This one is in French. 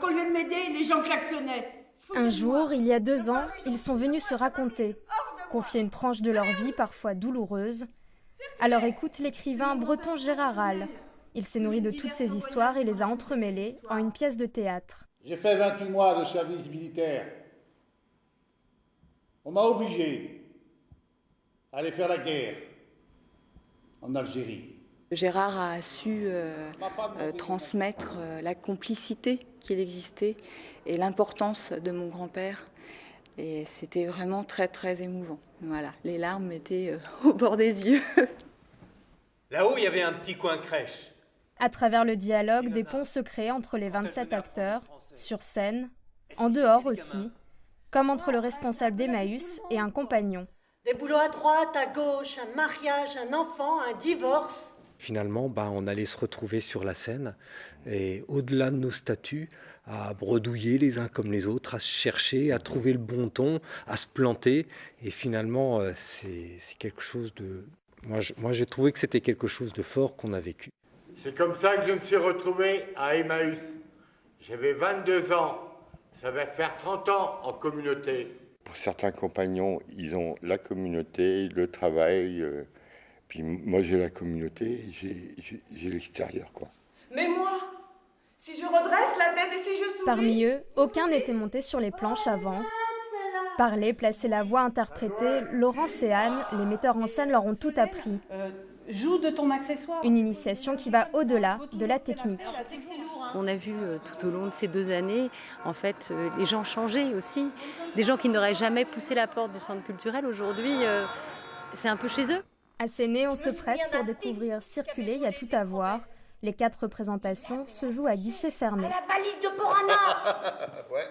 qu'au lieu de m'aider, les gens klaxonnaient. Un jour, il y a 2 ans, ils sont venus se raconter, confier une tranche de leur vie parfois douloureuse. À leur écoute, l'écrivain breton Gérard Hall. Il s'est nourri de toutes ces histoires et les a entremêlées en une pièce de théâtre. J'ai fait 28 mois de service militaire. On m'a obligé à aller faire la guerre en Algérie. Gérard a su transmettre la complicité qu'il existait et l'importance de mon grand-père. Et c'était vraiment très très émouvant. Voilà, les larmes étaient au bord des yeux. Là-haut, il y avait un petit coin crèche. À travers le dialogue, des ponts se créent entre les 27 acteurs, sur scène, en dehors aussi, comme entre le responsable d'Emmaüs et un compagnon. Des boulots à droite, à gauche, un mariage, un enfant, un divorce. Finalement, on allait se retrouver sur la scène et au-delà de nos statuts, à bredouiller les uns comme les autres, à se chercher, à trouver le bon ton, à se planter. Et finalement, c'est quelque chose de... Moi, j'ai trouvé que c'était quelque chose de fort qu'on a vécu. C'est comme ça que je me suis retrouvé à Emmaüs. J'avais 22 ans. Ça va faire 30 ans en communauté. Pour certains compagnons, ils ont la communauté, le travail. Puis moi, j'ai la communauté, j'ai l'extérieur, quoi. Mais moi, si je redresse la tête et si je souris... Parmi eux, aucun n'était monté sur les planches avant. Parler, placer la voix, interpréter, Laurence et Anne, les metteurs en scène, leur ont tout appris. Joue de ton accessoire. Une initiation qui va au-delà de la technique. On a vu tout au long de ces 2 années, en fait, les gens changer aussi. Des gens qui n'auraient jamais poussé la porte du centre culturel, aujourd'hui, c'est un peu chez eux. À Séné, on se presse pour découvrir Circuler, il y a tout à voir. Les 4 représentations se jouent à guichet fermé. À la balise de Borana. Ouais.